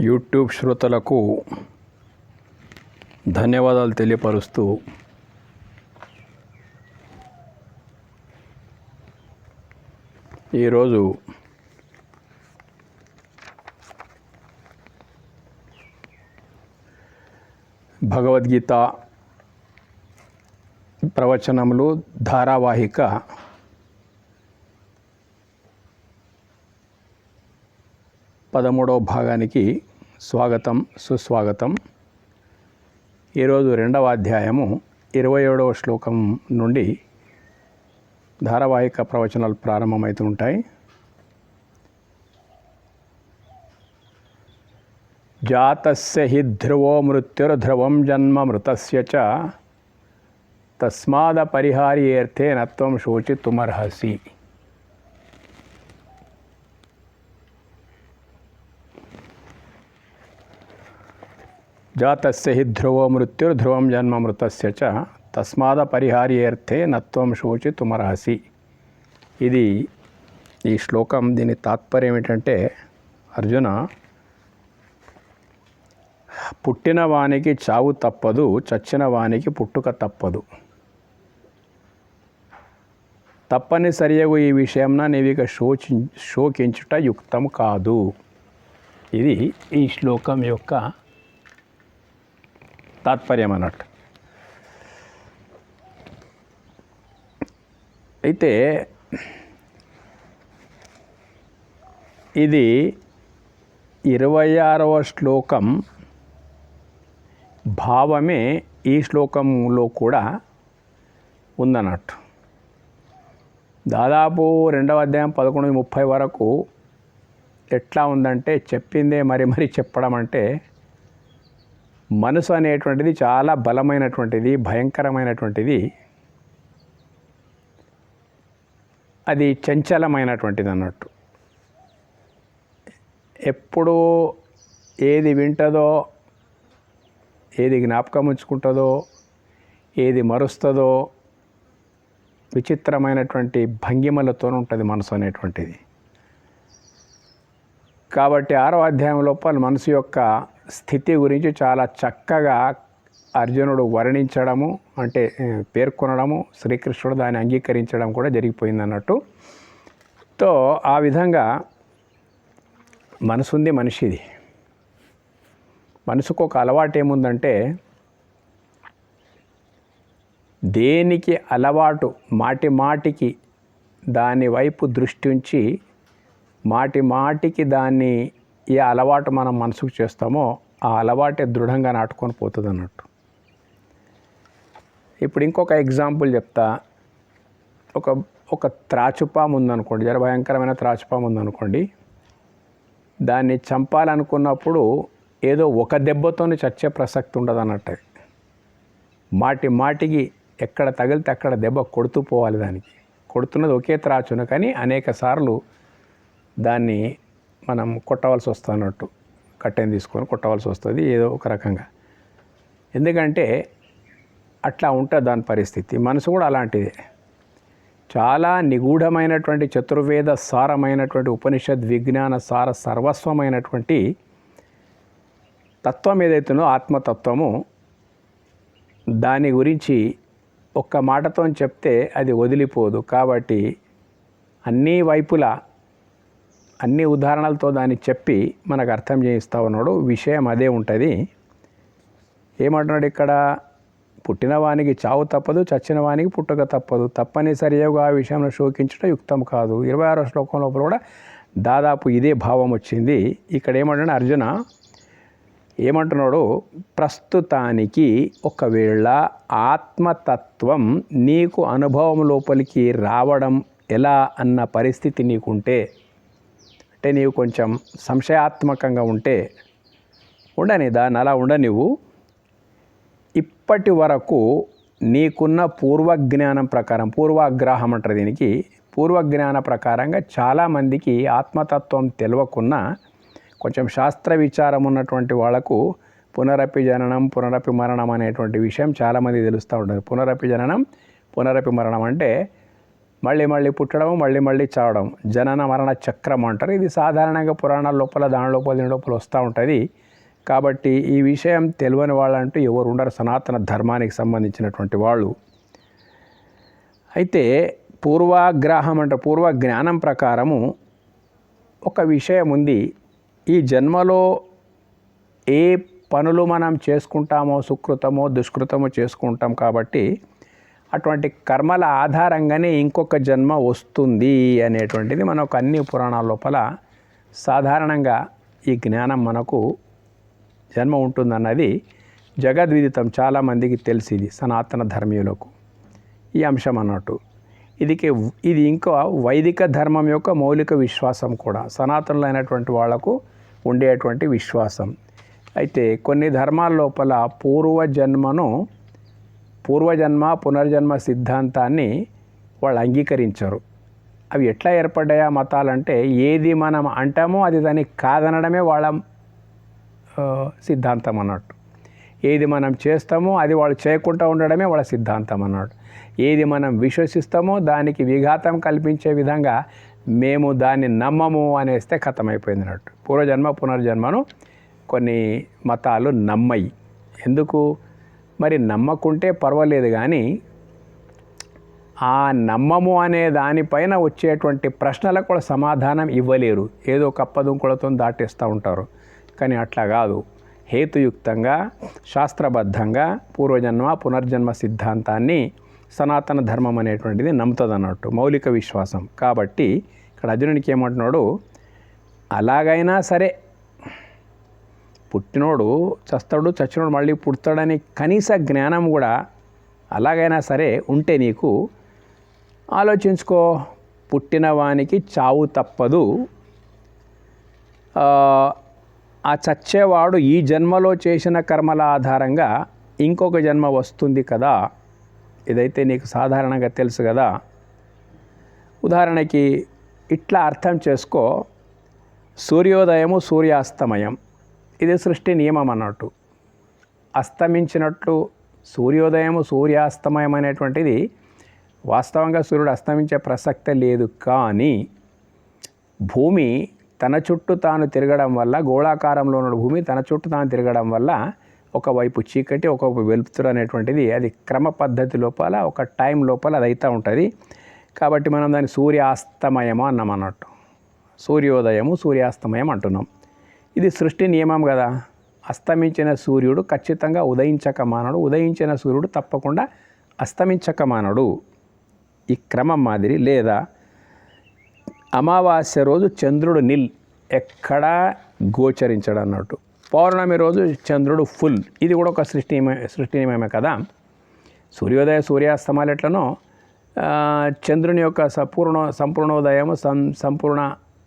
YouTube శ్రోతలకు ధన్యవాదాలు తెలియపరుస్తూ ఈరోజు భగవద్గీత ప్రవచనములు ధారావాహిక 13వ భాగానికి స్వాగతం సుస్వాగతం. ఈరోజు 2వ అధ్యాయము 27వ శ్లోకం నుండి ధారావాహిక ప్రవచనాలు ప్రారంభమవుతుంటాయి. జాతస్య హి ధ్రువో మృత్యుర్ధ్రువం జన్మ మృతస్య చ తస్మాద పరిహార్యేర్థే నత్వం శోచితుమర్హసి. జాతస్య హి ధ్రువో మృత్యుర్ధ్రువం జన్మ మృతస్య చ తస్మాద పరిహార్యేర్థే నత్వం శోచితుమర్హసి. ఇది ఈ శ్లోకం. దీని తాత్పర్యం ఏంటంటే, అర్జున, పుట్టిన వానికి చావు తప్పదు, చచ్చిన వానికి పుట్టుక తప్పదు. తప్పనిసరియగు ఈ విషయంన నీవిక శోకించుట యుక్తం కాదు. ఇది ఈ శ్లోకం యొక్క తాత్పర్యం అన్నట్టు. అయితే ఇది 26వ శ్లోకం భావమే ఈ శ్లోకంలో కూడా ఉందన్నట్టు. దాదాపు 2వ అధ్యాయం 11-30 వరకు ఎట్లా ఉందంటే, చెప్పిందే మరి చెప్పడం. అంటే మనసు అనేటువంటిది చాలా బలమైనటువంటిది, భయంకరమైనటువంటిది, అది చంచలమైనటువంటిది అన్నట్టు. ఎప్పుడు ఏది వింటదో, ఏది జ్ఞాపకం ఉంచుకుంటుందో, ఏది మరుస్తుందో, విచిత్రమైనటువంటి భంగిమలతో ఉంటుంది మనసు అనేటువంటిది. కాబట్టి 6వ అధ్యాయం లోపల మనసు యొక్క స్థితి గురించి చాలా చక్కగా అర్జునుడు వర్ణించడము, అంటే పేర్కొనడము, శ్రీకృష్ణుడు దాన్ని అంగీకరించడం కూడా జరిగిపోయింది అన్నట్టు. ఆ విధంగా మనసు ఉంది, మనిషిది. మనసుకు ఒక అలవాటు ఏముందంటే, దేనికి అలవాటు మాటికి దాని వైపు దృష్టి ఉంచి మాటికి దాన్ని ఏ అలవాటు మనం మనసుకు చేస్తామో ఆ అలవాటే దృఢంగా నాటుకొని పోతుంది అన్నట్టు. ఇప్పుడు ఇంకొక ఎగ్జాంపుల్ చెప్తా. ఒక త్రాచుపాము ఉందనుకోండి, జర భయంకరమైన త్రాచుపాము ఉందనుకోండి. దాన్ని చంపాలనుకున్నప్పుడు ఏదో ఒక దెబ్బతోనే చచ్చే ప్రసక్తి ఉండదు అన్నట్టు. మాటికి ఎక్కడ తగిలితే అక్కడ దెబ్బ కొడుతూ పోవాలి. దానికి కొడుతున్నది ఒకే త్రాచును, కానీ అనేక సార్లు దాన్ని మనం కొట్టవలసి వస్తుంది అన్నట్టు. కట్టెని తీసుకొని కొట్టవలసి వస్తుంది ఏదో ఒక రకంగా. ఎందుకంటే అట్లా ఉంటుంది దాని పరిస్థితి. మనసు కూడా అలాంటిదే. చాలా నిగూఢమైనటువంటి చతుర్వేద సారమైనటువంటి ఉపనిషద్ విజ్ఞాన సార సర్వస్వమైనటువంటి తత్వం ఏదైతుందో, ఆత్మతత్వము, దాని గురించి ఒక్క మాటతో చెప్తే అది వదిలిపోదు. కాబట్టి అన్ని వైపులా అన్ని ఉదాహరణలతో దాన్ని చెప్పి మనకు అర్థం చేయిస్తూ ఉన్నాడు. విషయం అదే ఉంటుంది. ఏమంటున్నాడు ఇక్కడ? పుట్టిన వానికి చావు తప్పదు, చచ్చిన వానికి పుట్టుక తప్పదు. తప్పనిసరిగా ఆ విషయంలో శోకించడం యుక్తం కాదు. 26వ శ్లోకం లోపల కూడా దాదాపు ఇదే భావం వచ్చింది. ఇక్కడ ఏమంటున్నాడు అర్జున? ఏమంటున్నాడు? ప్రస్తుతానికి ఒకవేళ ఆత్మతత్వం నీకు అనుభవం లోపలికి రావడం ఎలా అన్న పరిస్థితి నీకుంటే, అంటే నీవు కొంచెం సంశయాత్మకంగా ఉంటే ఉండని, దాన్ని అలా ఉండనివ్వు. ఇప్పటి వరకు నీకున్న పూర్వజ్ఞానం ప్రకారం, పూర్వాగ్రహం అంటారు దీనికి, పూర్వజ్ఞాన ప్రకారంగా చాలామందికి ఆత్మతత్వం తెలియకున్నా కొంచెం శాస్త్ర విచారం ఉన్నటువంటి వాళ్లకు పునరపి జననం, పునరపి మరణం అనేటువంటి విషయం చాలామంది తెలుస్తూ ఉంటుంది. పునరపి జననం, పునరపి మరణం అంటే మళ్ళీ మళ్ళీ పుట్టడం, మళ్ళీ మళ్ళీ చావడం, జనన మరణ చక్రం అంటారు. ఇది సాధారణంగా పురాణాల లోపల దాని లోపల దీని లోపల వస్తూ ఉంటుంది. కాబట్టి ఈ విషయం తెలియని వాళ్ళంటూ ఎవరు ఉండరు సనాతన ధర్మానికి సంబంధించినటువంటి వాళ్ళు. అయితే పూర్వాగ్రహం అంటే పూర్వ జ్ఞానం ప్రకారము ఒక విషయం ఉంది. ఈ జన్మలో ఏ పనులు మనం చేసుకుంటామో, సుకృతమో దుష్కృతమో చేసుకుంటాం కాబట్టి అటువంటి కర్మల ఆధారంగానే ఇంకొక జన్మ వస్తుంది అనేటువంటిది మనకు అన్ని పురాణాల లోపల సాధారణంగా ఈ జ్ఞానం మనకు జన్మ ఉంటుందన్నది జగద్విదితం, చాలామందికి తెలిసింది సనాతన ధర్మీయులకు ఈ అంశం అన్నట్టు. ఇది ఇంకా వైదిక ధర్మం యొక్క మౌలిక విశ్వాసం కూడా, సనాతనులైనటువంటి వాళ్లకు ఉండేటువంటి విశ్వాసం. అయితే కొన్ని ధర్మాల లోపల పూర్వజన్మ పునర్జన్మ సిద్ధాంతాన్ని వాళ్ళు అంగీకరించరు. అవి ఎట్లా ఏర్పడ్డాయా మతాలంటే, ఏది మనం అంటామో అది దానికి కాదనడమే వాళ్ళ సిద్ధాంతం అన్నట్టు. ఏది మనం చేస్తామో అది వాళ్ళు చేయకుండా ఉండడమే వాళ్ళ సిద్ధాంతం అన్నట్టు. ఏది మనం విశ్వసిస్తామో దానికి విఘాతం కల్పించే విధంగా మేము దాన్ని నమ్మము అనేస్తే ఖతమైపోయింది అన్నట్టు. పూర్వజన్మ పునర్జన్మను కొన్ని మతాలు నమ్మయి. ఎందుకు మరి? నమ్మకుంటే పర్వాలేదు, కానీ ఆ నమ్మము అనే దానిపైన వచ్చేటువంటి ప్రశ్నలకు కూడా సమాధానం ఇవ్వలేరు. ఏదో కప్పదుంకులతో దాటేస్తూ ఉంటారు. కానీ అట్లా కాదు, హేతుయుక్తంగా శాస్త్రబద్ధంగా పూర్వజన్మ పునర్జన్మ సిద్ధాంతాన్ని సనాతన ధర్మం అనేటువంటిది నమ్ముతుంది అన్నట్టు, మౌలిక విశ్వాసం. కాబట్టి ఇక్కడ అర్జునునికి ఏమంటున్నాడు, అలాగైనా సరే పుట్టినోడు చస్తాడు, చచ్చినోడు మళ్ళీ పుడతాడని కనీస జ్ఞానం కూడా అలాగైనా సరే ఉంటే నీకు ఆలోచించుకో. పుట్టిన వానికి చావు తప్పదు, ఆ చచ్చేవాడు ఈ జన్మలో చేసిన కర్మల ఆధారంగా ఇంకొక జన్మ వస్తుంది కదా. ఇదైతే నీకు సాధారణంగా తెలుసు కదా. ఉదాహరణకి ఇట్లా అర్థం చేసుకో, సూర్యోదయము సూర్యాస్తమయం ఇది సృష్టి నియమం అన్నట్టు. అస్తమించినట్లు సూర్యోదయము సూర్యాస్తమయం అనేటువంటిది వాస్తవంగా సూర్యుడు అస్తమించే ప్రసక్తే లేదు. కానీ భూమి తన చుట్టూ తాను తిరగడం వల్ల, గోళాకారంలో ఉన్న భూమి తన చుట్టూ తాను తిరగడం వల్ల ఒకవైపు చీకటి ఒకవైపు వెలుతురు అనేటువంటిది అది క్రమ పద్ధతి లోపల ఒక టైం లోపల అది అవుతూ ఉంటుంది. కాబట్టి మనం దాన్ని సూర్యాస్తమయము అన్నాం అన్నట్టు. సూర్యోదయము సూర్యాస్తమయం అంటున్నాం. ఇది సృష్టి నియమం కదా. అస్తమించిన సూర్యుడు ఖచ్చితంగా ఉదయించక మానడు, ఉదయించిన సూర్యుడు తప్పకుండా అస్తమించక మానడు. ఈ క్రమం మాదిరి. లేదా అమావాస్య రోజు చంద్రుడు ఎక్కడా గోచరించడు అన్నట్టు. పౌర్ణమి రోజు చంద్రుడు ఫుల్, ఇది కూడా ఒక సృష్టి నియమమే కదా. సూర్యోదయ సూర్యాస్తమాలు ఎట్లనో చంద్రుని యొక్క సంపూర్ణోదయము సంపూర్ణ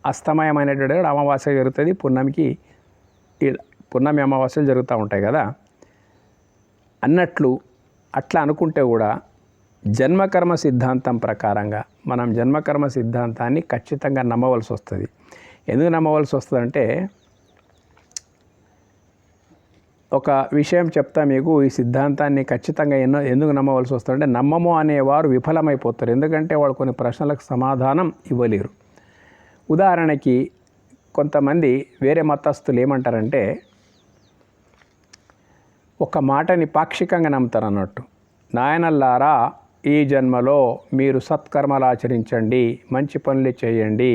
అస్తమయమైనటువంటి అమావాస్య జరుగుతుంది. పున్నమి అమావాస్యలు జరుగుతూ ఉంటాయి కదా అన్నట్లు. అట్లా అనుకుంటే కూడా జన్మకర్మ సిద్ధాంతం ప్రకారంగా మనం జన్మకర్మ సిద్ధాంతాన్ని ఖచ్చితంగా నమ్మవలసి వస్తుంది. ఎందుకు నమ్మవలసి వస్తుందంటే, ఒక విషయం చెప్తా మీకు. ఈ సిద్ధాంతాన్ని ఖచ్చితంగా ఎందుకు నమ్మవలసి వస్తుందంటే, నమ్మము అనేవారు విఫలమైపోతారు. ఎందుకంటే వాళ్ళు కొన్ని ప్రశ్నలకు సమాధానం ఇవ్వలేరు. ఉదాహరణకి కొంతమంది వేరే మతస్థులు ఏమంటారంటే, ఒక మాటని పాక్షికంగా నమ్ముతారు అన్నట్టు. నాయనల్లారా, ఈ జన్మలో మీరు సత్కర్మలు ఆచరించండి, మంచి పనులు చేయండి,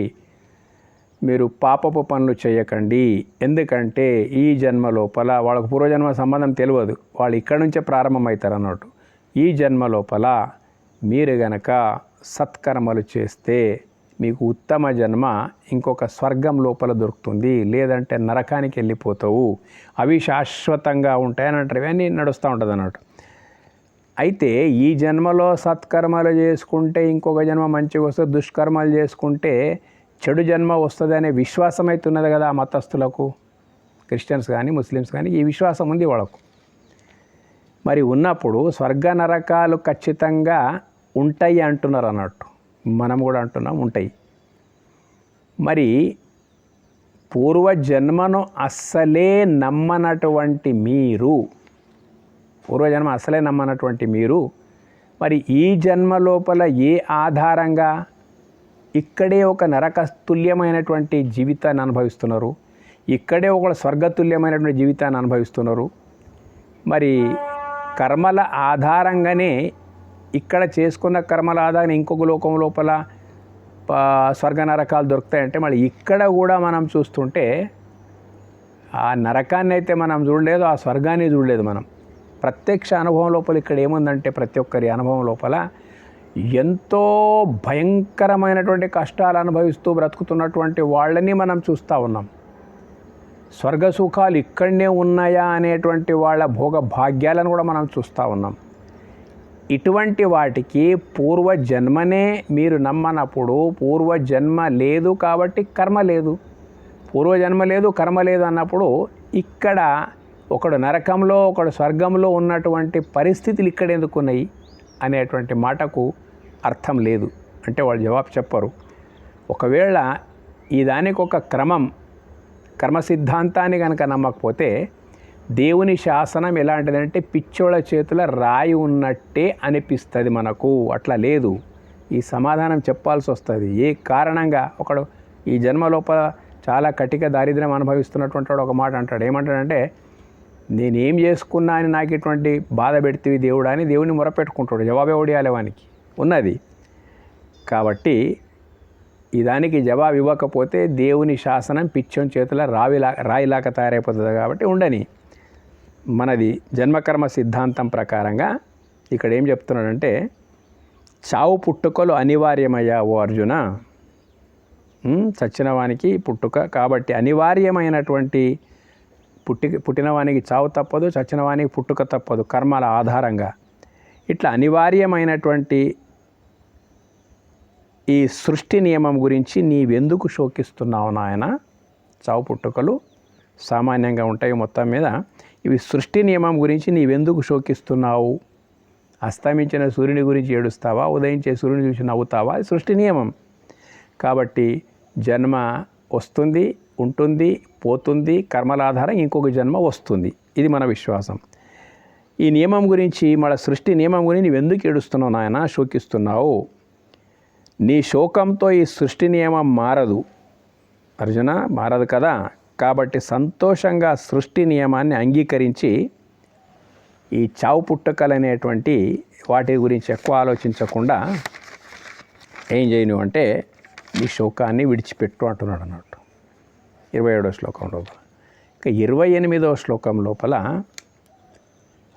మీరు పాపపు పనులు చేయకండి. ఎందుకంటే ఈ జన్మ లోపల వాళ్ళకు పూర్వజన్మ సంబంధం తెలియదు, వాళ్ళు ఇక్కడి నుంచే ప్రారంభమవుతారు అన్నట్టు. ఈ జన్మ లోపల మీరు గనక సత్కర్మలు చేస్తే మీకు ఉత్తమ జన్మ ఇంకొక స్వర్గం లోపల దొరుకుతుంది, లేదంటే నరకానికి వెళ్ళిపోతావు, అవి శాశ్వతంగా ఉంటాయని అంటారు. ఇవన్నీ నడుస్తూ ఉంటుంది అన్నట్టు. అయితే ఈ జన్మలో సత్కర్మలు చేసుకుంటే ఇంకొక జన్మ మంచిగా వస్తుంది, దుష్కర్మలు చేసుకుంటే చెడు జన్మ వస్తుంది అనే విశ్వాసం అయితే ఉన్నది కదా ఆ మతస్థులకు. క్రిస్టియన్స్ కానీ ముస్లిమ్స్ కానీ ఈ విశ్వాసం ఉంది వాళ్ళకు. మరి ఉన్నప్పుడు స్వర్గ నరకాలు ఖచ్చితంగా ఉంటాయి అంటున్నారు అన్నట్టు. మనం కూడా అంటున్నాం ఉంటాయి. మరి పూర్వజన్మను అస్సలే నమ్మనటువంటి మీరు మరి ఈ జన్మ లోపల ఏ ఆధారంగా ఇక్కడే ఒక నరకతుల్యమైనటువంటి జీవితాన్ని అనుభవిస్తున్నారు, ఇక్కడే ఒక స్వర్గతుల్యమైనటువంటి జీవితాన్ని అనుభవిస్తున్నారు. మరి కర్మల ఆధారంగానే ఇక్కడ చేసుకున్న కర్మల ఆధారంగా ఇంకొక లోకం లోపల స్వర్గ నరకాలు దొరుకుతాయంటే మళ్ళీ ఇక్కడ కూడా మనం చూస్తుంటే ఆ నరకాన్ని అయితే మనం చూడలేదు, ఆ స్వర్గాన్ని చూడలేదు. మనం ప్రత్యక్ష అనుభవం లోపల ఇక్కడ ఏముందంటే ప్రతి ఒక్కరి అనుభవం లోపల ఎంతో భయంకరమైనటువంటి కష్టాలు అనుభవిస్తూ బ్రతుకుతున్నటువంటి వాళ్ళని మనం చూస్తూ ఉన్నాం. స్వర్గ సుఖాలు ఇక్కడనే ఉన్నాయా అనేటువంటి వాళ్ళ భోగ భాగ్యాలను కూడా మనం చూస్తూ ఉన్నాం. ఇటువంటి వాటికి పూర్వజన్మనే మీరు నమ్మనప్పుడు పూర్వజన్మ లేదు కాబట్టి కర్మ లేదు, పూర్వజన్మ లేదు కర్మ లేదు అన్నప్పుడు ఇక్కడ ఒకడు నరకంలో ఒకడు స్వర్గంలో ఉన్నటువంటి పరిస్థితులు ఇక్కడ ఎందుకు ఉన్నాయి అనేటువంటి మాటకు అర్థం లేదు. అంటే వాళ్ళు జవాబు చెప్పరు. ఒకవేళ ఈ దానికి ఒక క్రమం కర్మ సిద్ధాంతాన్ని కనుక నమ్మకపోతే దేవుని శాసనం ఎలాంటిదంటే పిచ్చోళ్ళ చేతుల రాయి ఉన్నట్టే అనిపిస్తుంది మనకు. అట్లా లేదు. ఈ సమాధానం చెప్పాల్సి వస్తుంది. ఏ కారణంగా ఒకడు ఈ జన్మ లోపల చాలా కటిక దారిద్ర్యం అనుభవిస్తున్నటువంటి వాడు ఒక మాట అంటాడు. ఏమంటాడంటే నేనేం చేసుకున్నా అని నాకు ఇటువంటి బాధ పెడితే దేవుడా అని దేవుని మొరపెట్టుకుంటాడు. జవాబే ఓడియాలి వానికి ఉన్నది. కాబట్టి ఈ దానికి జవాబు ఇవ్వకపోతే దేవుని శాసనం పిచ్చోం చేతుల రాయిలాగా తయారైపోతుంది. కాబట్టి ఉండని మనది జన్మకర్మ సిద్ధాంతం ప్రకారంగా ఇక్కడ ఏం చెప్తున్నాడంటే చావు పుట్టుకలు అనివార్యమయ్యా ఓ అర్జున. చచ్చిన వానికి పుట్టుక కాబట్టి అనివార్యమైనటువంటి పుట్టిన వానికి చావు తప్పదు, చచ్చిన వానికి పుట్టుక తప్పదు కర్మల ఆధారంగా. ఇట్లా అనివార్యమైనటువంటి ఈ సృష్టి నియమం గురించి నీవెందుకు శోకిస్తున్నావు నాయన? చావు పుట్టుకలు సామాన్యంగా ఉంటాయి మొత్తం మీద. ఇవి సృష్టి నియమం గురించి నీవెందుకు శోకిస్తున్నావు? అస్తమించిన సూర్యుని గురించి ఏడుస్తావా, ఉదయించే సూర్యుని చూసి నవ్వుతావా? అది సృష్టి నియమం. కాబట్టి జన్మ వస్తుంది, ఉంటుంది, పోతుంది, కర్మల ఆధారం ఇంకొక జన్మ వస్తుంది. ఇది మన విశ్వాసం. ఈ నియమం గురించి మన సృష్టి నియమం గురించి నువ్వెందుకు ఏడుస్తున్నావు నాయన, శోకిస్తున్నావు? నీ శోకంతో ఈ సృష్టి నియమం మారదు అర్జున, మారదు కదా. కాబట్టి సంతోషంగా సృష్టి నియమాన్ని అంగీకరించి ఈ చావు పుట్టుకలు అనేటువంటి వాటి గురించి ఎక్కువ ఆలోచించకుండా ఏం చేయను అంటే నీ శోకాన్ని విడిచిపెట్టు అంటున్నాడు అన్నట్టు 27వ శ్లోకం లోపల. ఇక 28వ శ్లోకం లోపల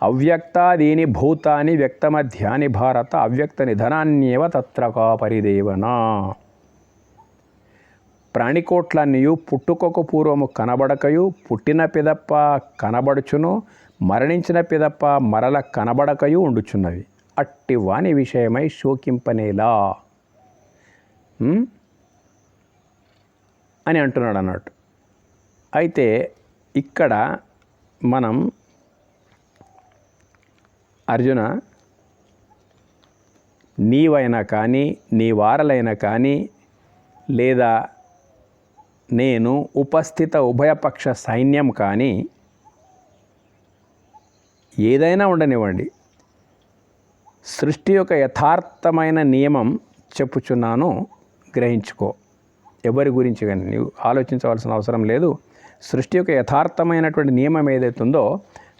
అవ్యక్తాదీని భూతాని వ్యక్తమధ్యాని భారత అవ్యక్త నిధనాన్యేవ తత్రకా పరిదేవన. ప్రాణికోట్లన్నయు పుట్టుకొక పూర్వము కనబడకయు, పుట్టిన పిదప్ప కనబడుచును, మరణించిన పిదప్ప మరల కనబడకయు ఉండుచున్నవి. అట్టి వాని విషయమై శోకింపనేలా అని అంటున్నాడు అన్నట్టు. అయితే ఇక్కడ మనం అర్జున నీవైనా కానీ నీ వారలైనా కానీ లేదా నేను ఉపస్థిత ఉభయపక్ష సైన్యం కానీ ఏదైనా ఉండనివ్వండి, సృష్టి యొక్క యథార్థమైన నియమం చెప్పుచున్నాను, గ్రహించుకో. ఎవరి గురించి కానీ నీవు ఆలోచించవలసిన అవసరం లేదు. సృష్టి యొక్క యథార్థమైనటువంటి నియమం ఏదైతుందో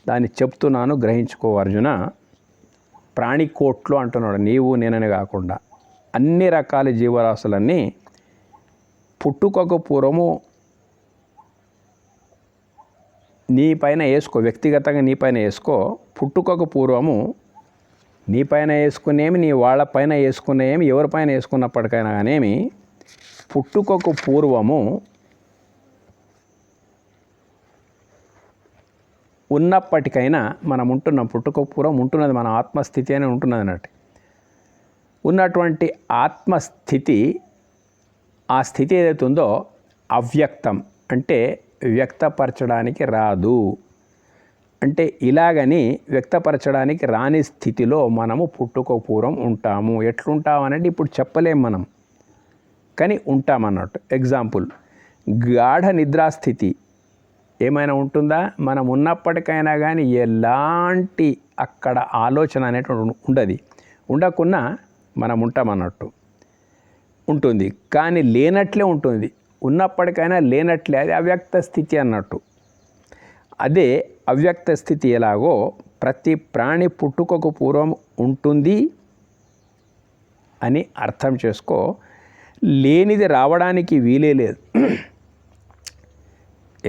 దాన్ని చెప్తున్నాను, గ్రహించుకో అర్జున. ప్రాణికోట్లు అంటున్నాడు, నీవు నేనని కాకుండా అన్ని రకాల జీవరాశులన్నీ పుట్టుకకు పూర్వము నీపైన వేసుకో, వ్యక్తిగతంగా నీపైన వేసుకో. పుట్టుకకు పూర్వము నీపైన వేసుకునేమి, నీ వాళ్ళపైన వేసుకునేమి, ఎవరిపైన వేసుకున్నప్పటికైనా కానేమి, పుట్టుకకు పూర్వము ఉన్నప్పటికైనా మనం ఉంటున్నాం. పుట్టుకకు పూర్వం ఉంటున్నది మన ఆత్మస్థితి అని ఉంటున్నది అన్నట్టు. ఉన్నటువంటి ఆత్మస్థితి, ఆ స్థితి ఏదైతే ఉందో అవ్యక్తం అంటే వ్యక్తపరచడానికి రాదు. అంటే ఇలాగని వ్యక్తపరచడానికి రాని స్థితిలో మనము పుట్టుక పూర్వం ఉంటాము. ఎట్లుంటామనంటే ఇప్పుడు చెప్పలేం మనం, కానీ ఉంటామన్నట్టు. ఎగ్జాంపుల్, గాఢ నిద్రాస్థితి ఏమైనా ఉంటుందా? మనం ఉన్నప్పటికైనా కానీ ఎలాంటి అక్కడ ఆలోచన అనేటువంటి ఉండదు. ఉండకున్నా మనం ఉంటామన్నట్టు ఉంటుంది. కానీ లేనట్లే ఉంటుంది, ఉన్నప్పటికైనా లేనట్లే. అది అవ్యక్త స్థితి అన్నట్టు. అదే అవ్యక్త స్థితి ఎలాగో ప్రతి ప్రాణి పుట్టుకకు పూర్వం ఉంటుంది అని అర్థం చేసుకో. లేనిది రావడానికి వీలే లేదు,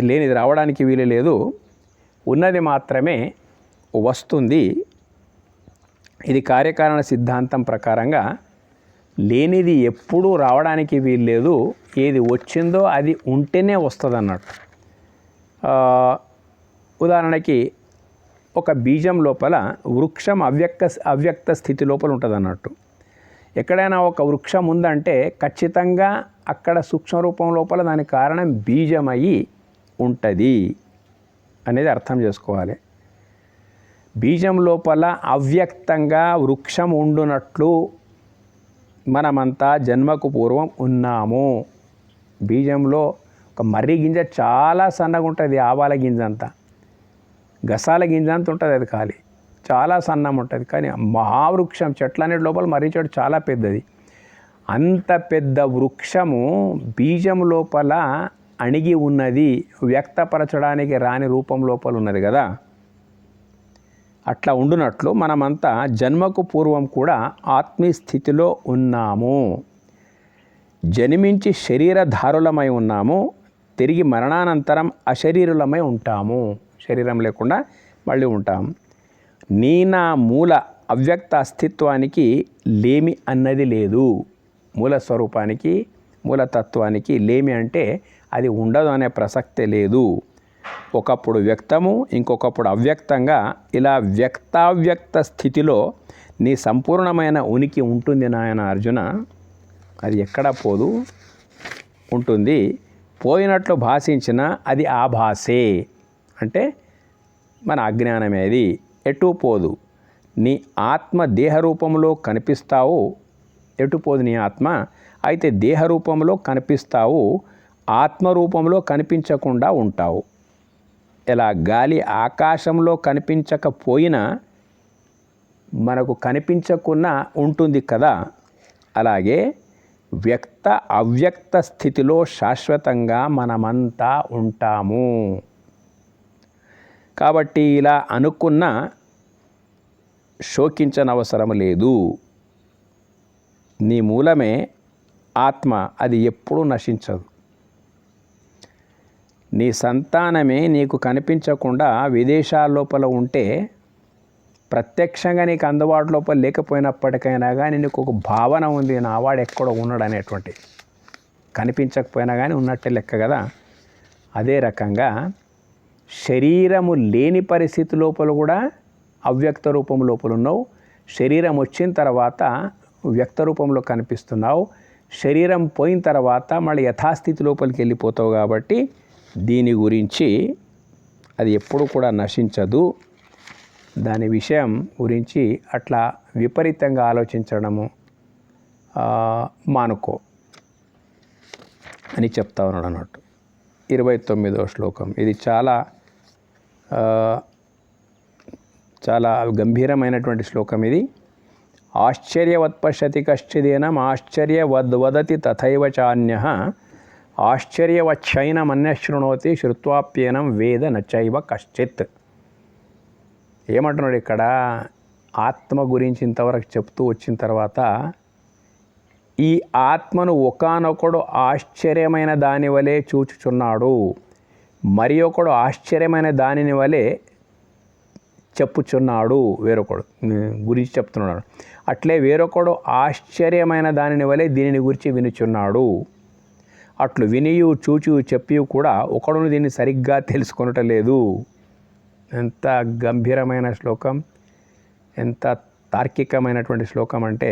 లేనిది రావడానికి వీలే లేదు. ఉన్నది మాత్రమే వస్తుంది. ఇది కార్యకారణ సిద్ధాంతం ప్రకారంగా లేనిది ఎప్పుడూ రావడానికి వీల్లేదు. ఏది వచ్చిందో అది ఉంటేనే వస్తుంది అన్నట్టు. ఉదాహరణకి ఒక బీజం లోపల వృక్షం అవ్యక్త స్థితి లోపల ఉంటుంది అన్నట్టు. ఎక్కడైనా ఒక వృక్షం ఉందంటే ఖచ్చితంగా అక్కడ సూక్ష్మ రూపం లోపల దానికి కారణం బీజమయ్యి ఉంటుంది అనేది అర్థం చేసుకోవాలి. బీజం లోపల అవ్యక్తంగా వృక్షం ఉండునట్లు మనమంతా జన్మకు పూర్వం ఉన్నాము. బీజంలో ఒక మర్రి గింజ చాలా సన్నగా ఉంటుంది, ఆవాల గింజ అంతా, గసాల గింజ అంత ఉంటుంది, అది ఖాళీ చాలా సన్నం ఉంటుంది. కానీ మహావృక్షం చెట్లన్నిటి లోపల మర్రి చెట్టు చాలా పెద్దది. అంత పెద్ద వృక్షము బీజం లోపల అణిగి ఉన్నది, వ్యక్తపరచడానికి రాని రూపం లోపల ఉన్నది కదా. అట్లా ఉండునట్లు మనమంతా జన్మకు పూర్వం కూడా ఆత్మీయ స్థితిలో ఉన్నాము. జన్మించి శరీరధారులమై ఉన్నాము, తిరిగి మరణానంతరం అశరీరులమై ఉంటాము. శరీరం లేకుండా మళ్ళీ ఉంటాము. నా మూల అవ్యక్త అస్తిత్వానికి లేమి అన్నది లేదు. మూల స్వరూపానికి, మూలతత్వానికి లేమి అంటే అది ఉండదు అనే ప్రసక్తే లేదు. ఒకప్పుడు వ్యక్తము, ఇంకొకప్పుడు అవ్యక్తంగా, ఇలా వ్యక్తావ్యక్త స్థితిలో నీ సంపూర్ణమైన ఉనికి ఉంటుంది నాయన అర్జున. అది ఎక్కడ పోదు, ఉంటుంది. పోయినట్లు భాషించిన అది ఆభాసే, అంటే మన అజ్ఞానమే. అది ఎటు పోదు. నీ ఆత్మ దేహరూపంలో కనిపిస్తావు, ఎటు పోదు నీ ఆత్మ. అయితే దేహరూపంలో కనిపిస్తావు, ఆత్మరూపంలో కనిపించకుండా ఉంటావు. ఇలా గాలి ఆకాశంలో కనిపించకపోయినా మనకు కనిపించకుండా ఉంటుంది కదా, అలాగే వ్యక్త అవ్యక్త స్థితిలో శాశ్వతంగా మనమంతా ఉంటాము. కాబట్టి ఇలా అనుకున్న శోకించనవసరం లేదు. నీ మూలమే ఆత్మ, అది ఎప్పుడూ నశించదు. నీ సంతానమే నీకు కనిపించకుండా విదేశాల లోపల ఉంటే, ప్రత్యక్షంగా నీకు అందుబాటు లోపల లేకపోయినప్పటికైనా కానీ నీకు ఒక భావన ఉంది, నా వాడు ఎక్కడో ఉన్నాడు అనేటువంటి. కనిపించకపోయినా కానీ ఉన్నట్టే లెక్క కదా. అదే రకంగా శరీరము లేని పరిస్థితి లోపల కూడా అవ్యక్త రూపం లోపల ఉన్నావు. శరీరం వచ్చిన తర్వాత వ్యక్త రూపంలో కనిపిస్తున్నావు. శరీరం పోయిన తర్వాత మళ్ళీ యథాస్థితి లోపలికి వెళ్ళిపోతావు. కాబట్టి దీని గురించి అది ఎప్పుడు కూడా నశించదు. దాని విషయం గురించి అట్లా విపరీతంగా ఆలోచించడము మానుకో అని చెప్తా ఉన్నాడు అన్నట్టు. 29వ శ్లోకం. ఇది చాలా చాలా గంభీరమైనటువంటి శ్లోకం ఇది. ఆశ్చర్యవత్ పశ్యతి కశ్చిదేనం ఆశ్చర్యవద్వదతి తథైవ చాన్యః ఆశ్చర్యవచ్చైనమన్యశృణోతి శ్రుత్వాప్యేనం వేద నచైవ కశ్చిత్. ఏమంటున్నాడు ఇక్కడ? ఆత్మ గురించి ఇంతవరకు చెప్తూ వచ్చిన తర్వాత ఈ ఆత్మను ఒకానొకడు ఆశ్చర్యమైన దాని వలె చూచుచున్నాడు, మరి ఒకడు ఆశ్చర్యమైన దానిని వలె చెప్పుచున్నాడు. వేరొకడు గురించి చెప్తున్నాడు. అట్లే వేరొకడు ఆశ్చర్యమైన దానిని వలె దీనిని గురించి వినుచున్నాడు. అట్లు వినియు చూచు చెప్పి కూడా ఒకడును దీన్ని సరిగ్గా తెలుసుకొనటం లేదు. ఎంత గంభీరమైన శ్లోకం, ఎంత తార్కికమైనటువంటి శ్లోకం అంటే,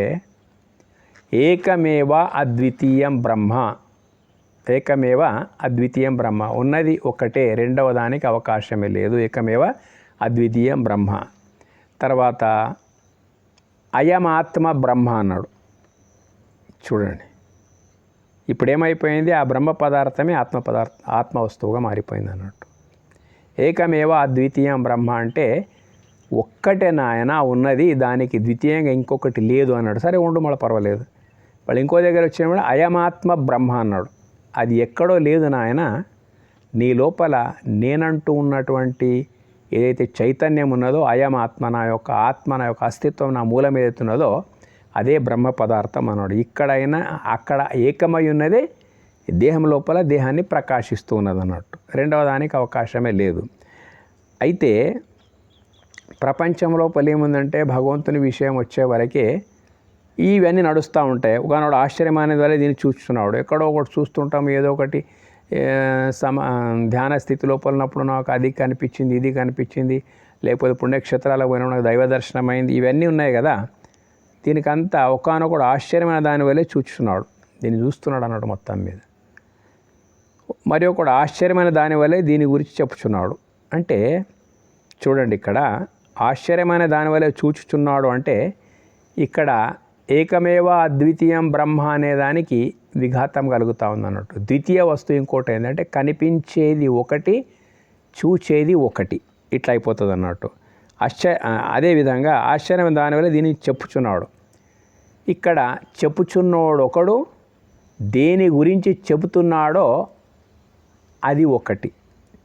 ఏకమేవ అద్వితీయం బ్రహ్మ, ఏకమేవ అద్వితీయం బ్రహ్మ, ఉన్నది ఒకటే, రెండవ దానికి అవకాశమే లేదు. ఏకమేవ అద్వితీయం బ్రహ్మ. తర్వాత అయమాత్మ బ్రహ్మ అన్నాడు. చూడండి, ఇప్పుడు ఏమైపోయింది? ఆ బ్రహ్మ పదార్థమే ఆత్మ వస్తువుగా మారిపోయింది అన్నట్టు. ఏకమేవ అద్వితీయం బ్రహ్మ అంటే ఒక్కటే నాయన ఉన్నది, దానికి ద్వితీయంగా ఇంకొకటి లేదు అన్నాడు. సరే ఉండు, మళ్ళీ పర్వాలేదు. వాళ్ళు ఇంకో దగ్గర వచ్చినప్పుడు అయమాత్మ బ్రహ్మ అన్నాడు. అది ఎక్కడో లేదు నాయన, నీ లోపల నేనంటూ ఉన్నటువంటి ఏదైతే చైతన్యం ఉన్నదో, అయమాత్మ, నా యొక్క ఆత్మ, నా యొక్క అస్తిత్వం, నా మూలం ఏదైతే ఉన్నదో అదే బ్రహ్మ పదార్థం అన్నాడు. ఇక్కడైనా అక్కడ ఏకమై ఉన్నదే దేహం లోపల దేహాన్ని ప్రకాశిస్తూ ఉన్నది అన్నట్టు. రెండవ దానికి అవకాశమే లేదు. అయితే ప్రపంచం లోపల ఏముందంటే భగవంతుని విషయం వచ్చే వరకే ఇవన్నీ నడుస్తూ ఉంటాయి. ఒకనాడు ఆశ్చర్యం అనేది వల్ల దీన్ని చూస్తున్నాడు. ఎక్కడో ఒకటి చూస్తుంటాం, ఏదో ఒకటి ధ్యాన స్థితి లోపల ఉన్నప్పుడు నాకు అది కనిపించింది, ఇది కనిపించింది, లేకపోతే పుణ్యక్షేత్రాలకు పోయిన నాకు దైవ దర్శనం అయింది, ఇవన్నీ ఉన్నాయి కదా. దీనికంతా ఒకనొకడు ఆశ్చర్యమైన దాని వల్లే చూస్తున్నాడు, దీన్ని చూస్తున్నాడు అన్నాడు మొత్తం మీద. మరి ఒకడు ఆశ్చర్యమైన దాని వల్లే దీని గురించి చెప్పుచున్నాడు. అంటే చూడండి, ఇక్కడ ఆశ్చర్యమైన దాని వల్లే చూచుచున్నాడు అంటే ఇక్కడ ఏకమేవ అద్వితీయం బ్రహ్మ అనే దానికి విఘాతం కలుగుతూ ఉందన్నట్టు. ద్వితీయ వస్తువు ఇంకోటి ఏంటంటే కనిపించేది ఒకటి, చూచేది ఒకటి, ఇట్లా అయిపోతుంది అన్నట్టు. అదేవిధంగా ఆశ్చర్యమైన దానివల్ల దీన్ని చెప్పుచున్నాడు. ఇక్కడ చెప్పుచున్నోడు ఒకడు, దేని గురించి చెబుతున్నాడో అది ఒకటి.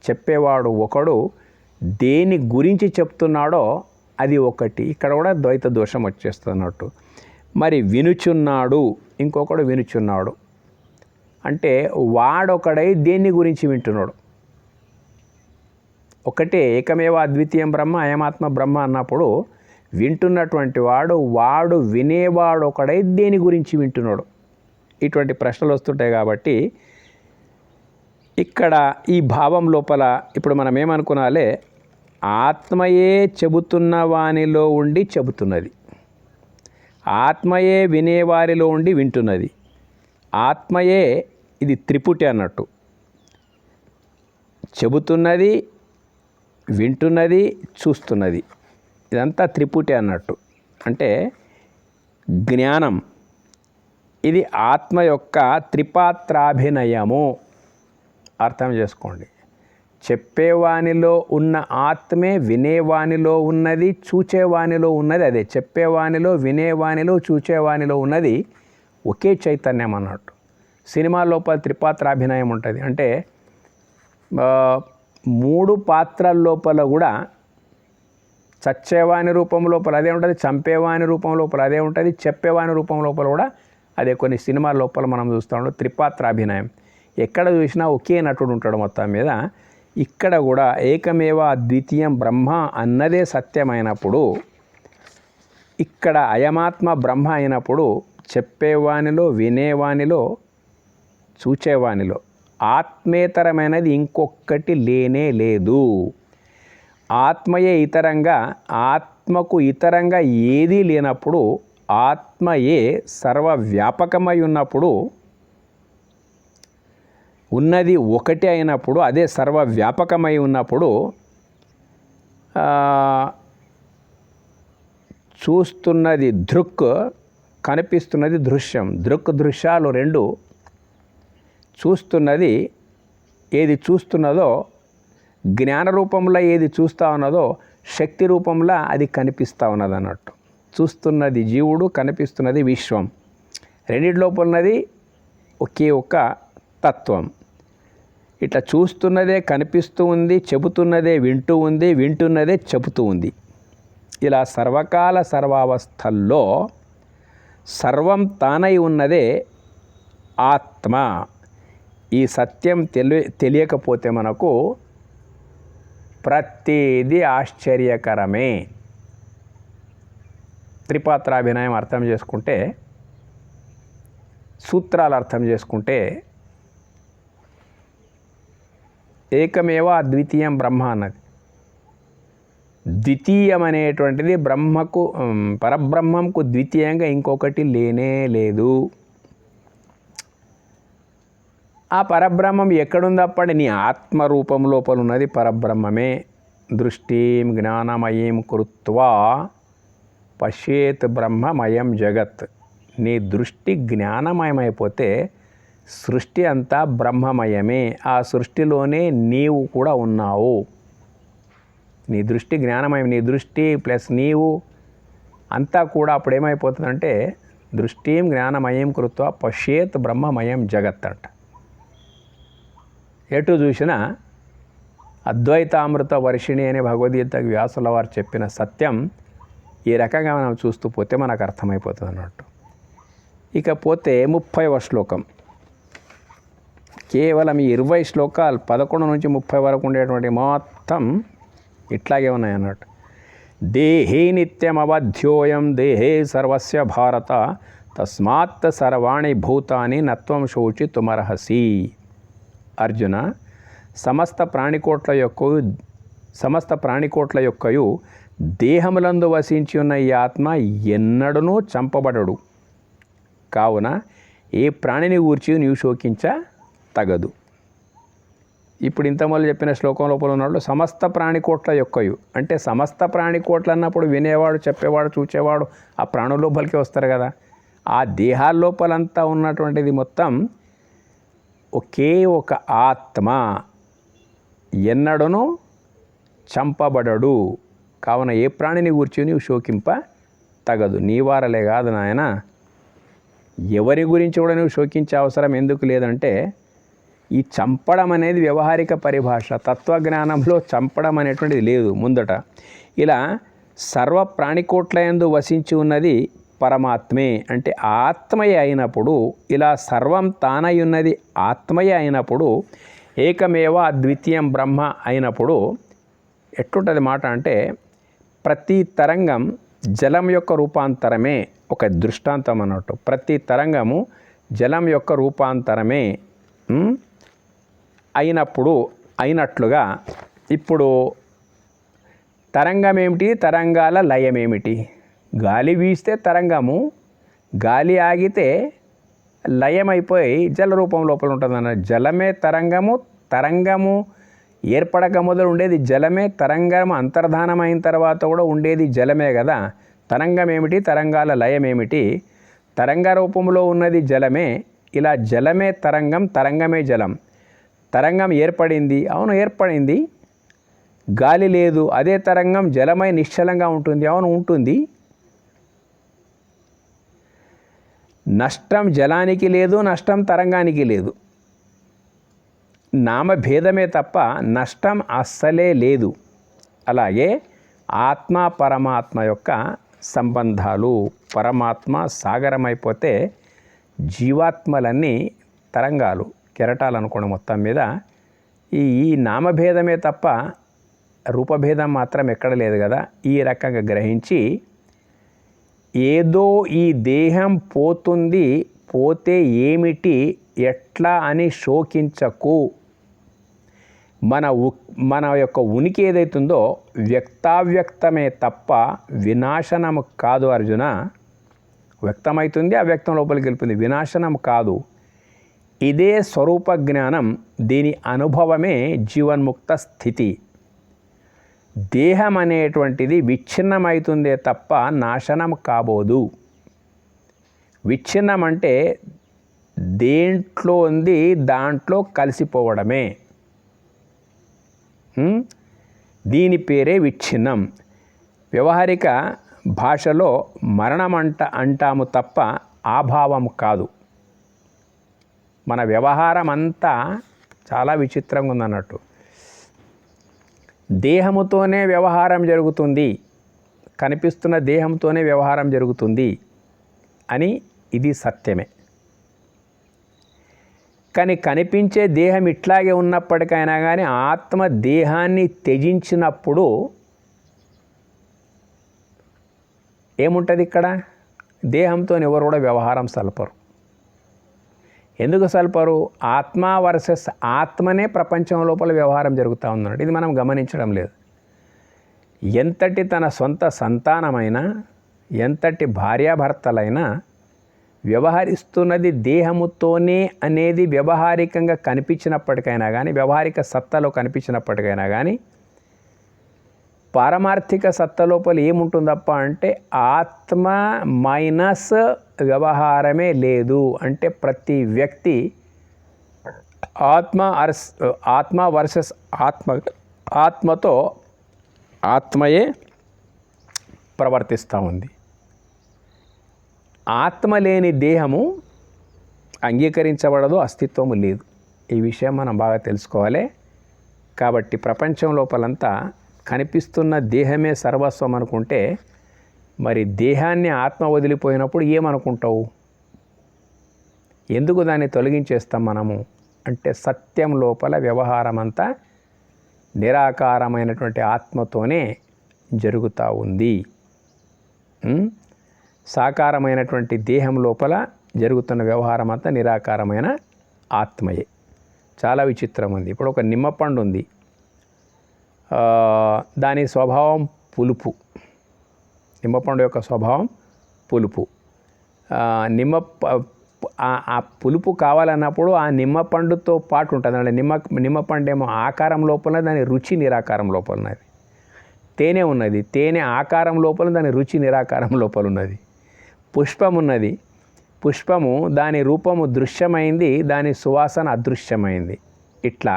చెప్పేవాడు ఒకడు, దేని గురించి చెప్తున్నాడో అది ఒకటి. ఇక్కడ కూడా ద్వైత దోషం వచ్చేస్తుంది అన్నట్టు. మరి వినుచున్నాడు, ఇంకొకడు వినుచున్నాడు అంటే వాడొకడై దేన్ని గురించి వింటున్నాడు. ఒకటే ఏకమేవ అద్వితీయం బ్రహ్మ అయమాత్మ బ్రహ్మ అన్నప్పుడు వింటున్నటువంటి వాడు వినేవాడు ఒకడై దేని గురించి వింటున్నాడు. ఇటువంటి ప్రశ్నలు వస్తుంటాయి. కాబట్టి ఇక్కడ ఈ భావం లోపల ఇప్పుడు మనం ఏమనుకున్నాలే, ఆత్మయే చెబుతున్న వానిలో ఉండి చెబుతున్నది, ఆత్మయే వినేవారిలో ఉండి వింటున్నది, ఆత్మయే ఇది త్రిపుటి అన్నట్టు. చెబుతున్నది, వింటున్నది, చూస్తున్నది, ఇదంతా త్రిపుటి అన్నట్టు. అంటే జ్ఞానం ఇది ఆత్మ యొక్క త్రిపాత్రాభినయము. అర్థం చేసుకోండి. చెప్పేవానిలో ఉన్న ఆత్మే వినేవానిలో ఉన్నది, చూచేవానిలో ఉన్నది అదే. చెప్పేవానిలో, వినేవానిలో, చూచేవానిలో ఉన్నది ఒకే చైతన్యం అన్నట్టు. సినిమా లోపల త్రిపాత్రాభినయం ఉంటుంది. అంటే 3 పాత్రల లోపల కూడా చచ్చేవాని రూపం లోపల అదే ఉంటుంది, చంపేవాని రూపం లోపల అదే ఉంటుంది, చెప్పేవాని రూపం లోపల కూడా అదే. కొన్ని సినిమా లోపల మనం చూస్తూ ఉంటాం త్రిపాత్రాభినయం. ఎక్కడ చూసినా ఒకే నటుడు ఉంటాడు మొత్తం మీద. ఇక్కడ కూడా ఏకమేవ అద్వితీయం బ్రహ్మ అన్నదే సత్యమైనప్పుడు, ఇక్కడ అయమాత్మ బ్రహ్మ అయినప్పుడు చెప్పేవానిలో, వినేవానిలో, చూచేవానిలో ఆత్మేతరమైనది ఇంకొకటి లేనే లేదు. ఆత్మయే ఇతరంగా, ఆత్మకు ఇతరంగా ఏదీ లేనప్పుడు, ఆత్మయే సర్వవ్యాపకమై ఉన్నప్పుడు, ఉన్నది ఒకటి అయినప్పుడు, అదే సర్వవ్యాపకమై ఉన్నప్పుడు చూస్తున్నది దృక్, కనిపిస్తున్నది దృశ్యం. దృక్ దృశ్యాలు రెండు. చూస్తున్నది ఏది చూస్తున్నదో, జ్ఞాన రూపంలో ఏది చూస్తూ ఉన్నదో శక్తి రూపంలో అది కనిపిస్తూ ఉన్నది అన్నట్టు. చూస్తున్నది జీవుడు, కనిపిస్తున్నది విశ్వం. రెండింటి లోపల ఉన్నది ఒకే ఒక్క తత్వం. ఇట్లా చూస్తున్నదే కనిపిస్తూ ఉంది, చెబుతున్నదే వింటూ ఉంది, వింటున్నదే చెబుతూ ఉంది. ఇలా సర్వకాల సర్వావస్థల్లో సర్వం తానై ఉన్నదే ఆత్మ. ఈ సత్యం తెలియకపోతే మనకు ప్రతిదీ ఆశ్చర్యకరమే. త్రిపాత్రాభినయం అర్థం చేసుకుంటే, సూత్రాలు అర్థం చేసుకుంటే ఏకమేవ అద్వితీయం బ్రహ్మ అన్నది. ద్వితీయం అనేటువంటిది బ్రహ్మకు, పరబ్రహ్మంకు ద్వితీయంగా ఇంకొకటి లేనే లేదు. ఆ పరబ్రహ్మం ఎక్కడుందప్పటి నీ ఆత్మరూపం లోపల ఉన్నది పరబ్రహ్మమే. దృష్టిం జ్ఞానమయం కృత్వా పశ్యేత్ బ్రహ్మమయం జగత్. నీ దృష్టి జ్ఞానమయమైపోతే సృష్టి అంతా బ్రహ్మమయమే. ఆ సృష్టిలోనే నీవు కూడా ఉన్నావు. నీ దృష్టి జ్ఞానమయం, నీ దృష్టి ప్లస్ నీవు అంతా కూడా అప్పుడు ఏమైపోతుందంటే దృష్టిం జ్ఞానమయం కృత్వ పశ్యేత్ బ్రహ్మమయం జగత్ అంట. ఎటు చూసినా అద్వైతామృత వర్షిణి అనే భగవద్గీత వ్యాసుల వారు చెప్పిన సత్యం ఈ రకంగా మనం చూస్తూ పోతే మనకు అర్థమైపోతుంది అన్నట్టు. ఇకపోతే 30వ శ్లోకం, కేవలం ఈ 20 శ్లోకాలు 11 నుంచి 30 వరకు ఉండేటువంటి మొత్తం ఇట్లాగే ఉన్నాయి అన్నట్టు. దేహే నిత్యమవధ్యోయం దేహే సర్వస్య భారత తస్మాత్ సర్వాణి భూతాని నత్వం శోచితుమర్హసి. అర్జున, సమస్త ప్రాణికోట్ల యొక్కయు దేహములందు వసించి ఉన్న ఈ ఆత్మ ఎన్నడూనూ చంపబడడు. కావున ఏ ప్రాణిని గూర్చి నీవు శోకించ తగదు. ఇప్పుడు ఇంతమొదలు చెప్పిన శ్లోకం లోపల ఉన్నట్లు సమస్త ప్రాణికోట్ల యొక్కయు అంటే సమస్త ప్రాణికోట్లు అన్నప్పుడు వినేవాడు, చెప్పేవాడు, చూచేవాడు ఆ ప్రాణుల లోపలికి వస్తారు కదా. ఆ దేహాల లోపలంతా ఉన్నటువంటిది మొత్తం ఒకే ఒక ఆత్మ, ఎన్నడూనూ చంపబడడు. కావున ఏ ప్రాణిని గూర్చి నీవు శోకింప తగదు. నీ వారలే కాదు నాయన, ఎవరి గురించి కూడా నువ్వు శోకించే అవసరం ఎందుకు లేదంటే ఈ చంపడం అనేది వ్యవహారిక పరిభాష. తత్వజ్ఞానంలో చంపడం అనేటువంటిది లేదు ముందట. ఇలా సర్వ ప్రాణికోట్ల యందు వసించి ఉన్నది పరమాత్మే అంటే ఆత్మయే అయినప్పుడు, ఇలా సర్వం తానై ఉన్నది ఆత్మయే అయినప్పుడు, ఏకమేవ అద్వితీయం బ్రహ్మ అయినప్పుడు ఎట్లుంటుంది మాట అంటే ప్రతి తరంగం జలం యొక్క రూపాంతరమే. ఒక దృష్టాంతం అన్నట్టు, ప్రతి తరంగము జలం యొక్క రూపాంతరమే అయినట్లుగా ఇప్పుడు తరంగం ఏమిటి, తరంగాల లయం ఏమిటి? గాలి వీస్తే తరంగము, గాలి ఆగితే లయం అయిపోయి జల రూపం లోపల ఉంటుందన్న. జలమే తరంగము, తరంగము ఏర్పడక మొదలు ఉండేది జలమే, తరంగం అంతర్ధానం అయిన తర్వాత కూడా ఉండేది జలమే కదా. తరంగం ఏమిటి, తరంగాల లయం ఏమిటి? తరంగ రూపంలో ఉన్నది జలమే. ఇలా జలమే తరంగం, తరంగమే జలం. తరంగం ఏర్పడింది, అవును ఏర్పడింది. గాలి లేదు, అదే తరంగం జలమై నిశ్చలంగా ఉంటుంది, అవును ఉంటుంది. నష్టం జలానికి లేదు, నష్టం తరంగానికి లేదు. నామభేదమే తప్ప నష్టం అస్సలే లేదు. అలాగే ఆత్మ పరమాత్మ యొక్క సంబంధాలు, పరమాత్మ సాగరమైపోతే జీవాత్మలన్నీ తరంగాలు, కెరటాలు అనుకోండి. మొత్తం మీద ఈ నామభేదమే తప్ప రూపభేదం మాత్రం ఎక్కడ లేదు కదా. ఈ రకంగా గ్రహించి ఏదో ఈ దేహం పోతుంది, పోతే ఏమిటి, ఎట్లా అని శోకించకు. మన యొక్క ఉనికి ఏదైతుందో వ్యక్తావ్యక్తమే తప్ప వినాశనం కాదు అర్జున. వ్యక్తమవుతుంది, అవ్యక్తం లోపలికి వెళ్ళిపోయింది, వినాశనం కాదు. ఇదే స్వరూప జ్ఞానం, దీని అనుభవమే జీవన్ముక్త స్థితి. దేహం అనేటువంటిది విచ్ఛిన్నమవుతుందే తప్ప నాశనం కాబోదు. విచ్ఛిన్నం అంటే దేంట్లో ఉంది దాంట్లో కలిసిపోవడమే. దీని పేరే విచ్ఛిన్నం. వ్యవహారిక భాషలో మరణం అంటాము తప్ప ఆభావం కాదు. మన వ్యవహారం అంతా చాలా విచిత్రంగా ఉందన్నట్టు. దేహముతోనే వ్యవహారం జరుగుతుంది, కనిపిస్తున్న దేహంతోనే వ్యవహారం జరుగుతుంది అని ఇది సత్యమే. కానీ కనిపించే దేహం ఇట్లాగే ఉన్నప్పటికైనా కానీ ఆత్మ దేహాన్ని త్యజించినప్పుడు ఏముంటుంది ఇక్కడ? దేహంతో ఎవరు కూడా వ్యవహారం సల్పరు. ఎందుకు సల్పరు? ఆత్మ వర్సెస్ ఆత్మనే ప్రపంచం లోపల వ్యవహారం జరుగుతూ ఉందన్నట్టు. ఇది మనం గమనించడం లేదు. ఎంతటి తన సొంత సంతానమైనా, ఎంతటి భార్యాభర్తలైనా వ్యవహరిస్తున్నది దేహముతోనే అనేది వ్యవహారికంగా కనిపించినప్పటికైనా కానీ, వ్యవహారిక సత్తలో కనిపించినప్పటికైనా కానీ, పారమార్థిక సత్త లోపల ఏముంటుందప్ప అంటే ఆత్మ మైనస్ వ్యవహారమే లేదు. అంటే ప్రతి వ్యక్తి ఆత్మ వర్సెస్ ఆత్మతో ఆత్మయే ప్రవర్తిస్తూ ఉంది. ఆత్మ లేని దేహము అంగీకరించబడదు, అస్తిత్వము లేదు. ఈ విషయం మనం బాగా తెలుసుకోవాలి. కాబట్టి ప్రపంచం లోపలంతా కనిపిస్తున్న దేహమే సర్వస్వం అనుకుంటే మరి దేహాన్ని ఆత్మ వదిలిపోయినప్పుడు ఏమనుకుంటావు? ఎందుకు దాన్ని తొలగించేస్తాం మనము అంటే సత్యం లోపల వ్యవహారం అంతా నిరాకారమైనటువంటి ఆత్మతోనే జరుగుతూ ఉంది. సాకారమైనటువంటి దేహం లోపల జరుగుతున్న వ్యవహారం అంతా నిరాకారమైన ఆత్మయే. చాలా విచిత్రం ఉంది. ఇప్పుడు ఒక నిమ్మపండు ఉంది, దాని స్వభావం పులుపు. నిమ్మపండు యొక్క స్వభావం పులుపు. ఆ పులుపు కావాలన్నప్పుడు ఆ నిమ్మపండుతో పాటు ఉంటుంది. అంటే నిమ్మపండు ఏమో ఆకారం లోపల, దాని రుచి నిరాకారం లోపల ఉన్నది. తేనె ఉన్నది, తేనె ఆకారం లోపల, దాని రుచి నిరాకారం లోపల ఉన్నది. పుష్పం ఉన్నది, పుష్పము దాని రూపము దృశ్యమైంది, దాని సువాసన అదృశ్యమైంది. ఇట్లా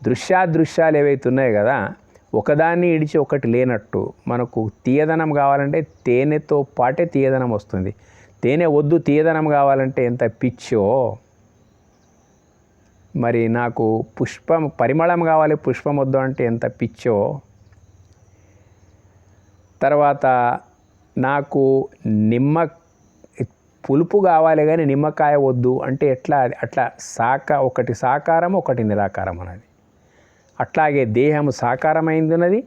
దృశ్యాదృశ్యాలు ఏవైతే ఉన్నాయో కదా, ఒకదాన్ని ఇడిచి ఒకటి లేనట్టు మనకు తీయదనం కావాలంటే తేనెతో పాటే తీయదనం వస్తుంది. తేనె వద్దు తీయదనం కావాలంటే ఎంత పిచ్చో, మరి నాకు పుష్పం పరిమళం కావాలి పుష్పం వద్దు అంటే ఎంత పిచ్చో, తర్వాత నాకు పులుపు కావాలి కానీ నిమ్మకాయ వద్దు అంటే ఎట్లా? అట్లా ఒకటి సాకారం ఒకటి నిరాకారం అన్నది. అట్లాగే దేహము సాకారమైందున్నది,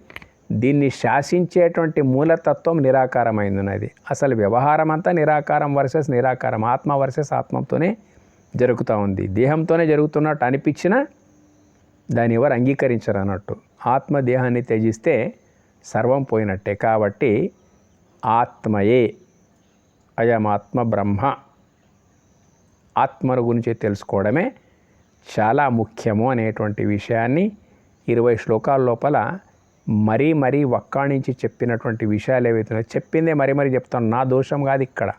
దీన్ని శాసించేటువంటి మూలతత్వం నిరాకారమైందున్నది. అసలు వ్యవహారం అంతా నిరాకారం వర్సెస్ నిరాకారం, ఆత్మ వర్సెస్ ఆత్మతోనే జరుగుతూ ఉంది. దేహంతోనే జరుగుతున్నట్టు అనిపించినా దాన్ని ఎవరు అంగీకరించరు అన్నట్టు. ఆత్మ దేహాన్ని త్యజిస్తే సర్వం పోయినట్టే. కాబట్టి ఆత్మయే, అయమాత్మ బ్రహ్మ, ఆత్మను గురించి తెలుసుకోవడమే చాలా ముఖ్యము అనేటువంటి విషయాన్ని 20 శ్లోకాల లోపల మరీ వక్కాణించి చెప్పినటువంటి విషయాలు ఏవైతున్నాయో చెప్పిందే మరీ చెప్తాను. నా దోషం కాదు, ఇక్కడ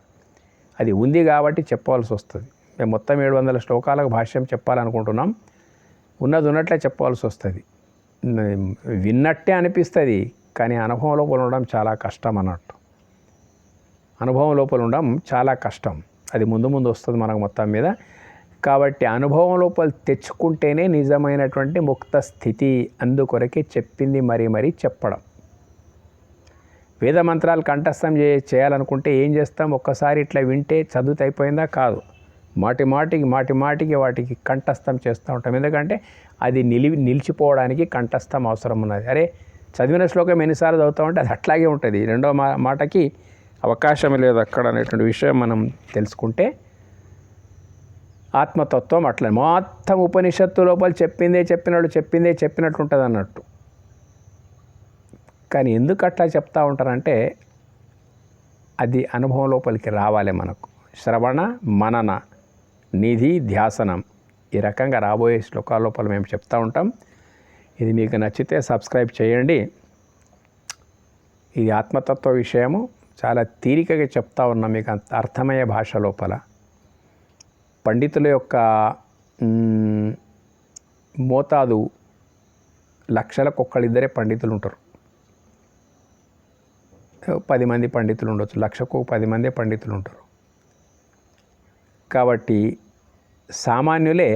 అది ఉంది కాబట్టి చెప్పవలసి వస్తుంది. మేము మొత్తం 700 శ్లోకాలకు భాష్యం చెప్పాలనుకుంటున్నాం. ఉన్నది ఉన్నట్లే చెప్పవలసి వస్తుంది. విన్నట్టే అనిపిస్తుంది, కానీ అనుభవం లోపల ఉండడం చాలా కష్టం అన్నట్టు. అనుభవం లోపల ఉండడం చాలా కష్టం. అది ముందు వస్తుంది మనకు మొత్తం మీద. కాబట్టి అనుభవం లోపల తెచ్చుకుంటేనే నిజమైనటువంటి ముక్త స్థితి. అందుకొరకే చెప్పింది మరీ చెప్పడం. వేద మంత్రాలు కంఠస్థం చేయాలనుకుంటే ఏం చేస్తాం? ఒక్కసారి ఇట్లా వింటే చదువుతూ అయిపోయిందా? కాదు. మాటిమాటికి వాటికి కంఠస్థం చేస్తూ ఉంటాం. ఎందుకంటే అది నిలిచిపోవడానికి కంఠస్థం అవసరం ఉన్నది. అరే చదివిన శ్లోకం ఎన్నిసార్లు చదువుతూ ఉంటే అది అట్లాగే ఉంటుంది. రెండో మాటకి అవకాశం లేదు అక్కడ అనేటువంటి విషయం మనం తెలుసుకుంటే ఆత్మతత్వం అట్లా మొత్తం ఉపనిషత్తు లోపల చెప్పిందే చెప్పినట్టు ఉంటుంది అన్నట్టు. కానీ ఎందుకు అట్లా చెప్తూ ఉంటారంటే అది అనుభవం లోపలికి రావాలి మనకు. శ్రవణ మనన నిధి ధ్యాసనం ఈ రకంగా రాబోయే శ్లోకాల లోపల మేము చెప్తూ ఉంటాం. ఇది మీకు నచ్చితే సబ్స్క్రైబ్ చేయండి. ఇది ఆత్మతత్వ విషయము చాలా తీరికగా చెప్తా ఉన్నాం మీకు అర్థమయ్యే భాష లోపల. పండితుల యొక్క మోతాదు లక్షలకు ఒక్కళ్ళిద్దరే పండితులు ఉంటారు. 10 మంది పండితులు ఉండొచ్చు, లక్షకు 10 మందే పండితులు ఉంటారు. కాబట్టి సామాన్యులే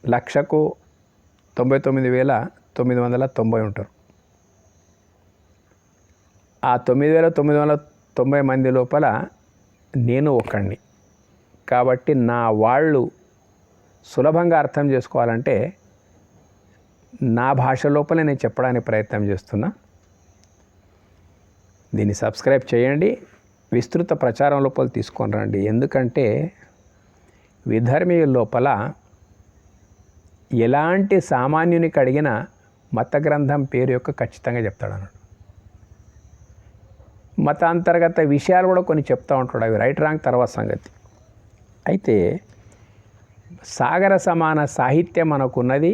లక్షకు 99,990 ఉంటారు. ఆ 9,990 మంది లోపల నేను ఒక్కడిని. కాబట్టి నా వాళ్ళు సులభంగా అర్థం చేసుకోవాలంటే నా భాష లోపలే నేను చెప్పడానికి ప్రయత్నం చేస్తున్నా. దీన్ని సబ్స్క్రైబ్ చేయండి, విస్తృత ప్రచారం లోపల తీసుకొని రండి. ఎందుకంటే విధర్మీయుల లోపల ఎలాంటి సామాన్యునికి అడిగిన మత గ్రంథం పేరు యొక్క ఖచ్చితంగా చెప్తాడు అన్నాడు. మతాంతర్గత విషయాలు కూడా కొన్ని చెప్తూ ఉంటాడు. అవి రైట్ రాంగ్ తర్వాత సంగతి. అయితే సాగర సమాన సాహిత్యం మనకున్నది,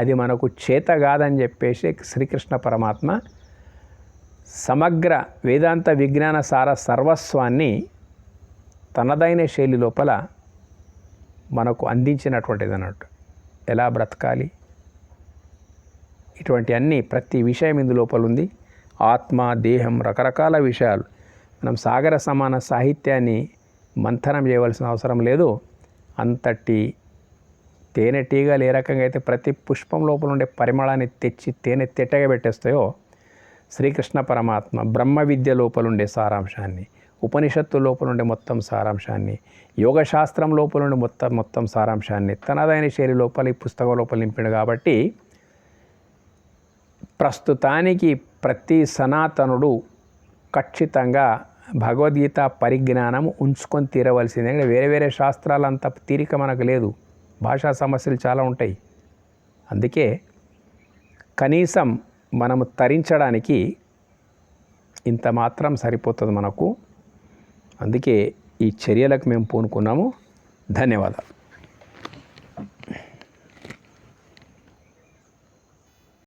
అది మనకు చేత కాదని చెప్పేసి శ్రీకృష్ణ పరమాత్మ సమగ్ర వేదాంత విజ్ఞాన సార సర్వస్వాన్ని తనదైన శైలి లోపల మనకు అందించినటువంటిది అన్నట్టు. ఎలా బ్రతకాలి, ఇటువంటి అన్ని ప్రతి విషయం ఇందు లోపల ఉంది. ఆత్మ, దేహం, రకరకాల విషయాలు. మనం సాగర సమాన సాహిత్యాన్ని మంథనం చేయవలసిన అవసరం లేదు. అంతటి తేనెటీగలు ఏ రకంగా అయితే ప్రతి పుష్పం లోపల ఉండే పరిమళాన్ని తెచ్చి తేనె తెట్టగా పెట్టేస్తాయో, శ్రీకృష్ణ పరమాత్మ బ్రహ్మ విద్య లోపల ఉండే సారాంశాన్ని, ఉపనిషత్తు లోపల ఉండే మొత్తం సారాంశాన్ని, యోగశాస్త్రం లోపల ఉండే మొత్తం సారాంశాన్ని తనదైన శైలి లోపల ఈ పుస్తకం లోపల నింపాడు. కాబట్టి ప్రస్తుతానికి ప్రతి సనాతనుడు ఖచ్చితంగా భగవద్గీత పరిజ్ఞానం ఉంచుకొని తీరవలసిందే. వేరే వేరే శాస్త్రాలంత తీరిక మనకు లేదు. భాషా సమస్యలు చాలా ఉంటాయి. అందుకే కనీసం మనము తరించడానికి ఇంత మాత్రం సరిపోతుంది మనకు. అందుకే ఈ చర్యలకు మేము పూనుకున్నాము. ధన్యవాదాలు.